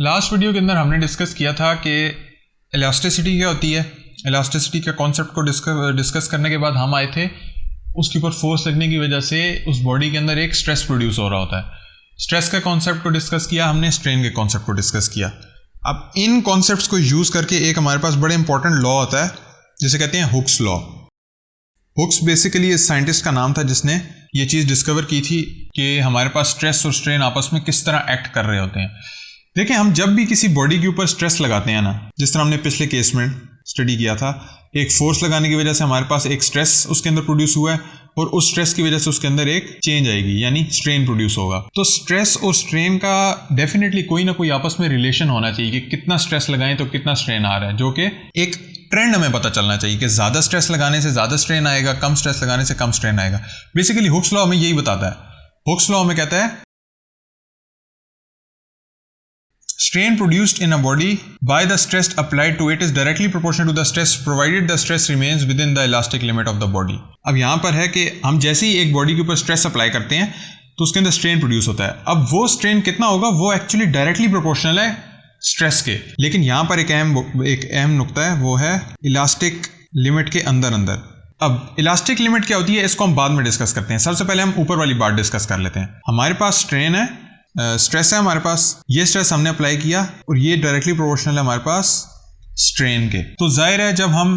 Last video के अंदर हमने डिस्कस किया था कि इलास्टिसिटी क्या होती है। इलास्टिसिटी के कॉन्सेप्ट को डिस्कस करने के बाद हम आए थे उसके ऊपर फोर्स लगने की वजह से उस बॉडी के अंदर एक स्ट्रेस प्रोड्यूस हो रहा होता है। स्ट्रेस का कॉन्सेप्ट को डिस्कस किया हमने, स्ट्रेन के कॉन्सेप्ट को डिस्कस किया। अब इन कॉन्सेप्ट्स को यूज़ करके एक हमारे पास बड़े इंपॉर्टेंट लॉ होता है जिसे कहते हैं हुक्स लॉ। हुक्स बेसिकली इस साइंटिस्ट का नाम था जिसने ये चीज़ डिस्कवर की थी कि हमारे पास स्ट्रेस और स्ट्रेन आपस में किस तरह एक्ट कर रहे होते हैं। देखें, हम जब भी किसी बॉडी के ऊपर स्ट्रेस लगाते हैं ना, जिस तरह हमने पिछले केस में स्टडी किया था, एक फोर्स लगाने की वजह से हमारे पास एक स्ट्रेस उसके अंदर प्रोड्यूस हुआ है और उस स्ट्रेस की वजह से उसके अंदर एक चेंज आएगी, यानी स्ट्रेन प्रोड्यूस होगा। तो स्ट्रेस और स्ट्रेन का डेफिनेटली कोई ना कोई आपस में रिलेशन होना चाहिए कि कितना स्ट्रेस लगाएं तो कितना स्ट्रेन आ रहा है, जो कि एक ट्रेंड हमें पता चलना चाहिए कि ज़्यादा स्ट्रेस लगाने से ज़्यादा स्ट्रेन आएगा, कम स्ट्रेस लगाने से कम स्ट्रेन आएगा। बेसिकली हुक्स लॉ हमें यही बताता है। हुक्स लॉ हमें कहता है strain produced in a body by the stress applied to it is directly proportional to the stress provided the stress remains within the elastic limit of the body। अब यहाँ पर है कि हम जैसे ही एक बॉडी के ऊपर स्ट्रेस अप्लाई करते हैं तो उसके अंदर स्ट्रेन प्रोड्यूस होता है। अब वो स्ट्रेन कितना होगा वो एक्चुअली डायरेक्टली प्रोपोर्शनल है स्ट्रेस के, लेकिन यहाँ पर एक अहम नुक्ता है, वो है इलास्टिक लिमिट के अंदर अंदर। अब इलास्टिक लिमिट क्या होती है इसको हम बाद में डिस्कस करते हैं। सबसे पहले हम ऊपर वाली बात डिस्कस कर लेते हैं। हमारे पास स्ट्रेन है, स्ट्रेस है हमारे पास, ये स्ट्रेस हमने अप्लाई किया और ये डायरेक्टली प्रोपोर्शनल है हमारे पास स्ट्रेन के। तो जाहिर है जब हम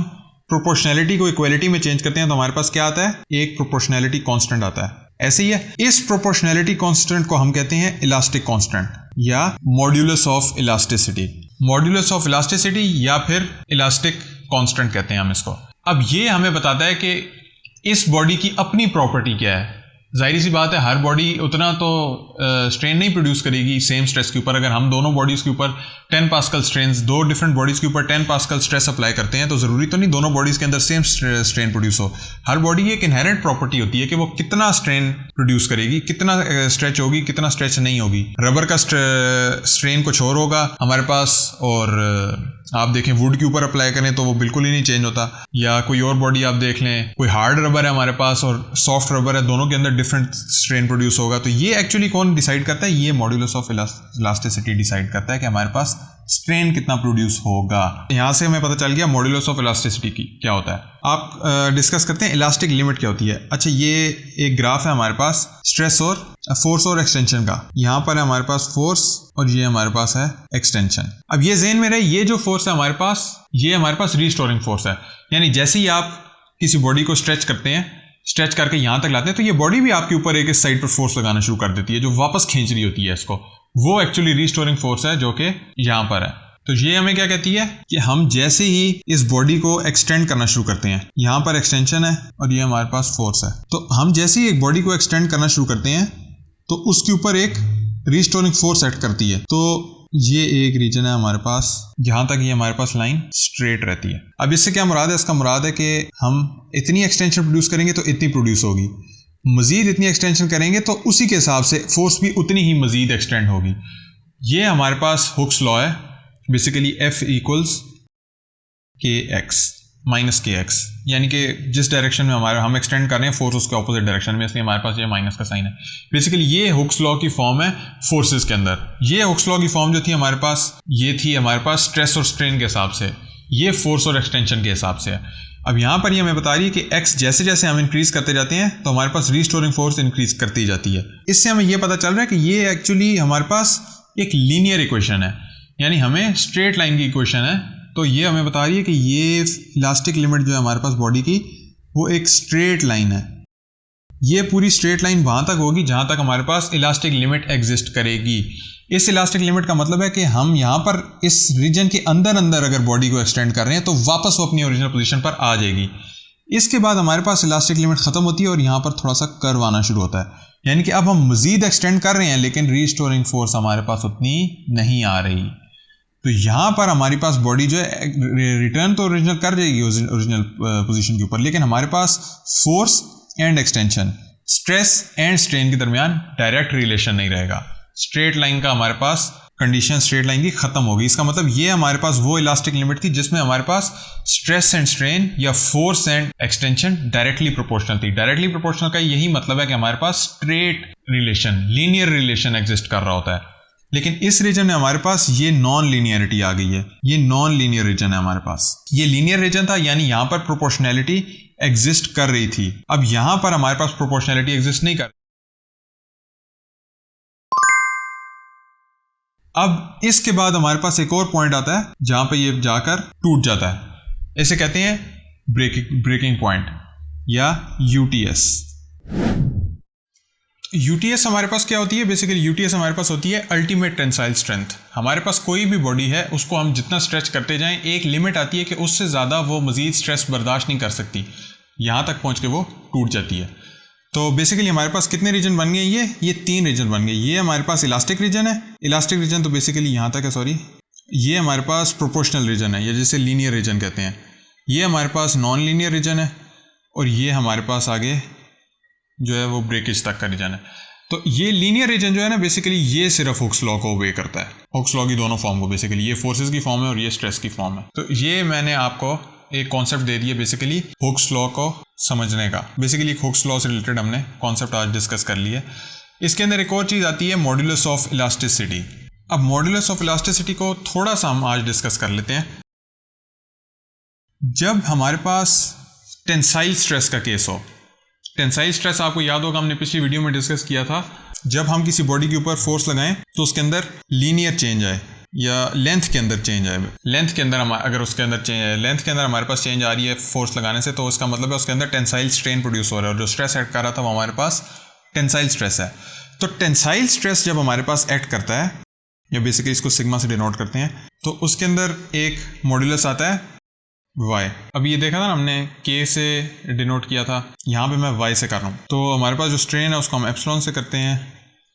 प्रोपोर्शनैलिटी को इक्वलिटी में चेंज करते हैं तो हमारे पास क्या आता है, एक प्रोपोर्शनैलिटी कांस्टेंट आता है। ऐसे ही है, इस प्रोपोर्शनैलिटी कांस्टेंट को हम कहते हैं इलास्टिक कांस्टेंट या modulus of elasticity. Modulus of elasticity या फिर इलास्टिक कांस्टेंट कहते हैं हम इसको। अब ये हमें बताता है कि इस बॉडी की अपनी प्रॉपर्टी क्या है। जाहिर सी बात है हर बॉडी उतना तो स्ट्रेन नहीं प्रोड्यूस करेगी सेम स्ट्रेस के ऊपर। अगर हम दोनों बॉडीज़ के ऊपर 10 पास्कल स्ट्रेन, दो डिफरेंट बॉडीज़ के ऊपर 10 पास्कल स्ट्रेस अप्लाई करते हैं तो ज़रूरी तो नहीं दोनों बॉडीज़ के अंदर सेम स्ट्रेन प्रोड्यूस हो। हर बॉडी की एक इनहेरेंट प्रॉपर्टी होती है कि वो कितना स्ट्रेन प्रोड्यूस करेगी, कितना स्ट्रेच होगी, कितना स्ट्रेच नहीं होगी। रबर का स्ट्रेन कुछ और होगा हमारे पास, और आप देखें वुड के ऊपर अप्लाई करें तो वो बिल्कुल ही नहीं चेंज होता। या कोई और बॉडी आप देख लें, कोई हार्ड रबर है हमारे पास और सॉफ्ट रबर है, दोनों के अंदर डिफरेंट स्ट्रेन प्रोड्यूस होगा। तो ये एक्चुअली कौन डिसाइड करता है, ये मॉड्यूलस ऑफ इलास्टिसिटी डिसाइड करता है कि हमारे पास स्ट्रेन कितना प्रोड्यूस होगा। यहाँ से हमें पता चल गया मॉड्यूलस ऑफ इलास्टिसिटी की क्या होता है। आप डिस्कस करते हैं इलास्टिक लिमिट क्या होती है। अच्छा, ये एक ग्राफ है हमारे पास स्ट्रेस और फोर्स और एक्सटेंशन का। यहाँ पर है हमारे पास फोर्स और ये हमारे पास है एक्सटेंशन। अब ये ज़हन में रहे, ये जो फोर्स है हमारे पास, ये हमारे पास रिस्टोरिंग फोर्स है। यानी जैसे ही आप किसी बॉडी को स्ट्रेच करते हैं, स्ट्रेच करके यहाँ तक लाते हैं, तो ये बॉडी भी आपके ऊपर एक इस साइड पर फोर्स लगाना शुरू कर देती है जो वापस खींच रही होती है इसको। वो एक्चुअली रिस्टोरिंग फोर्स है जो कि यहाँ पर है। तो ये हमें क्या कहती है कि हम जैसे ही इस बॉडी को एक्सटेंड करना शुरू करते हैं, यहाँ पर एक्सटेंशन है और ये हमारे पास फोर्स है, तो हम जैसे ही एक बॉडी को एक्सटेंड करना शुरू करते हैं तो उसके ऊपर एक रिस्टोरिंग फोर्स एक्ट करती है। तो ये एक रीजन है हमारे पास, जहाँ तक ये हमारे पास लाइन स्ट्रेट रहती है। अब इससे क्या मुराद है, इसका मुराद है कि हम इतनी एक्सटेंशन प्रोड्यूस करेंगे तो इतनी प्रोड्यूस होगी, मजीद इतनी एक्सटेंशन करेंगे तो उसी के हिसाब से फोर्स भी उतनी ही मजीद एक्सटेंड होगी। ये हमारे पास हुक्स लॉ है। Basically F equals KX minus KX, यानी कि जिस डायरेक्शन में हम एक्सटेंड कर रहे हैं फोर्स उसके ऑपोजिट डायरेक्शन में, इसलिए हमारे पास ये माइनस का साइन है। बेसिकली ये हुक्स लॉ की फॉर्म है फोर्सेस के अंदर। ये हुक्स लॉ की फॉर्म जो थी हमारे पास, ये थी हमारे पास स्ट्रेस और स्ट्रेन के हिसाब से, ये फोर्स और एक्सटेंशन के हिसाब से है। अब यहाँ पर ये हमें बता रही है कि X जैसे जैसे हम इंक्रीज करते जाते हैं तो हमारे पास रिस्टोरिंग फोर्स इंक्रीज करती जाती है। इससे हमें ये पता चल रहा है कि ये एक्चुअली हमारे पास एक लीनियर इक्वेशन है, यानी हमें स्ट्रेट लाइन की इक्वेशन है। तो ये हमें बता रही है कि ये इलास्टिक लिमिट जो है हमारे पास बॉडी की, वो एक स्ट्रेट लाइन है। ये पूरी स्ट्रेट लाइन वहाँ तक होगी जहाँ तक हमारे पास इलास्टिक लिमिट एग्जिस्ट करेगी। इस इलास्टिक लिमिट का मतलब है कि हम यहाँ पर इस रीजन के अंदर अंदर अगर बॉडी को एक्सटेंड कर रहे हैं तो वापस वो अपनी ओरिजिनल पोजीशन पर आ जाएगी। इसके बाद हमारे पास इलास्टिक लिमिट ख़त्म होती है और यहाँ पर थोड़ा सा कर्व आना शुरू होता है, यानी कि अब हम मज़ीद एक्सटेंड कर रहे हैं लेकिन रिस्टोरिंग फोर्स हमारे पास उतनी नहीं आ रही। तो यहाँ पर हमारी पास बॉडी जो है रिटर्न तो ओरिजिनल कर जाएगी ओरिजिनल पोजीशन के ऊपर, लेकिन हमारे पास force and extension, stress and strain के दरमियान डायरेक्ट रिलेशन नहीं रहेगा। स्ट्रेट लाइन का हमारे पास कंडीशन स्ट्रेट लाइन की खत्म होगी। इसका मतलब ये हमारे पास वो इलास्टिक लिमिट थी जिसमें हमारे पास स्ट्रेस एंड स्ट्रेन या force and extension directly proportional थी। डायरेक्टली प्रोपोर्शनल का यही मतलब है कि हमारे पास straight relation, linear relation exist कर रहा होता है। लेकिन इस रीजन में हमारे पास ये नॉन लीनियरिटी आ गई है, ये नॉन लीनियर रीजन है हमारे पास। ये लीनियर रीजन था, यानी यहां पर प्रोपोर्शनैलिटी एग्जिस्ट कर रही थी। अब यहां पर हमारे पास प्रोपोर्शनैलिटी एग्जिस्ट नहीं कर। अब इसके बाद हमारे पास एक और पॉइंट आता है जहां पे ये जाकर टूट जाता है। इसे कहते हैं ब्रेकिंग पॉइंट या यूटीएस। यूटीएस हमारे पास क्या होती है? बेसिकली यूटीएस हमारे पास होती है अल्टीमेट टेंसाइल स्ट्रेंथ। हमारे पास कोई भी बॉडी है, उसको हम जितना स्ट्रेच करते जाएं, एक लिमिट आती है कि उससे ज़्यादा वो मज़ीद स्ट्रेस बर्दाश्त नहीं कर सकती, यहाँ तक पहुँच के वो टूट जाती है। तो बेसिकली हमारे पास कितने रीजन बन गए? ये 3 रीजन बन गए। ये हमारे पास इलास्टिक रीजन है, इलास्टिक रीजन तो बेसिकली यहाँ तक है, सॉरी। ये हमारे पास प्रोपोर्शनल रीजन है, या जिसे लीनियर रीजन कहते हैं। ये हमारे पास नॉन लीनियर रीजन है, और ये हमारे पास आगे जो है वो ब्रेकेज तक का रीजन है। तो ये लीनियर रीजन जो है ना, बेसिकली ये सिर्फ हुक्स लॉ को ओबे करता है, हुक्स लॉ की दोनों फॉर्म को। बेसिकली ये फोर्सेस की फॉर्म है और ये स्ट्रेस की फॉर्म है। तो ये मैंने आपको एक कॉन्सेप्ट दे दिया बेसिकली हुक्स लॉ को समझने का। बेसिकली हुक्स लॉ से रिलेटेड हमने कॉन्सेप्ट आज डिस्कस कर लिया। इसके अंदर एक और चीज़ आती है, मॉड्यूलस ऑफ इलास्टिसिटी। अब मॉड्यूलस ऑफ इलास्टिसिटी को थोड़ा सा हम आज डिस्कस कर लेते हैं। जब हमारे पास टेंसाइल स्ट्रेस का केस हो, टेंसाइल स्ट्रेस आपको याद होगा, हमने पिछली वीडियो में डिस्कस किया था। जब हम किसी बॉडी के ऊपर फोर्स लगाएं तो उसके अंदर लीनियर चेंज आए या लेंथ के अंदर चेंज आए। लेंथ के अंदर अगर उसके अंदर चेंज आए, लेंथ के अंदर हमारे पास चेंज आ रही है फोर्स लगाने से, तो उसका मतलब है उसके अंदर टेंसाइल स्ट्रेन प्रोड्यूस हो रहा है, और जो स्ट्रेस एक्ट कर रहा था वो हमारे पास टेंसाइल स्ट्रेस है। तो टेंसाइल स्ट्रेस जब हमारे पास एक्ट करता है, या बेसिकली इसको सिग्मा से डिनोट करते हैं, तो उसके अंदर एक मॉड्यूलस आता है y। अभी ये देखा था ना हमने k से डिनोट किया था, यहाँ पे मैं y से कर रहा हूँ। तो हमारे पास जो स्ट्रेन है उसको हम एप्सिलॉन से करते हैं।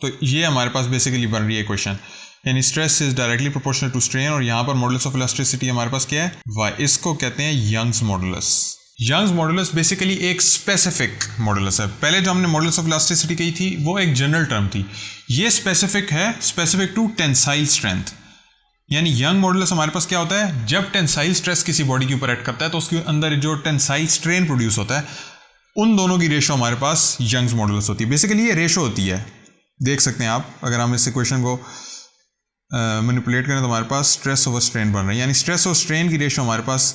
तो ये हमारे पास बेसिकली बन रही है इक्वेशन, यानी stress is directly proportional to strain, और यहाँ पर मॉडुलस ऑफ इलास्टिसिटी हमारे पास क्या है? y। इसको कहते हैं Young's modulus. Young's modulus basically एक स्पेसिफिक मॉडुलस है। पहले जो हमने मॉडुलस ऑफ इलास्टिसिटी कही थी वो एक जनरल टर्म थी, ये स्पेसिफिक है, स्पेसिफिक टू टेंसाइल स्ट्रेंथ। यानी यंग मॉडुलस हमारे पास क्या होता है? जब टेंसाइल स्ट्रेस किसी बॉडी के ऊपर एक्ट करता है तो उसके अंदर जो टेंसाइल स्ट्रेन प्रोड्यूस होता है, उन दोनों की रेशो हमारे पास यंग्स मॉडुलस होती है। बेसिकली ये रेशो होती है, देख सकते हैं आप। अगर हम इस इक्वेशन को मैनिपुलेट करें तो हमारे पास स्ट्रेस ओवर स्ट्रेन बन रहा है, यानी स्ट्रेस और स्ट्रेन की रेशो हमारे पास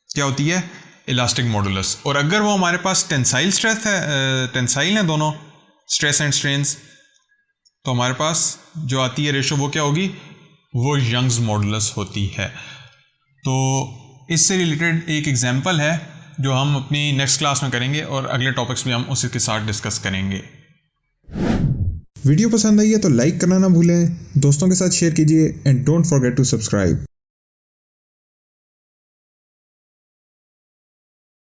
क्या होती है? Elastic modulus. और अगर वो हमारे पास टेंसाइल स्ट्रेस है, टेंसाइल है दोनों स्ट्रेस एंड स्ट्रेन्स, तो हमारे पास जो आती है रेशो वो क्या होगी? वो यंग्स मॉडुलस होती है। तो इससे रिलेटेड एक एग्जांपल है जो हम अपनी नेक्स्ट क्लास में करेंगे, और अगले टॉपिक्स भी हम उसी के साथ डिस्कस करेंगे। वीडियो पसंद आई है तो लाइक करना ना भूलें, दोस्तों के साथ शेयर कीजिए, and don't forget to subscribe.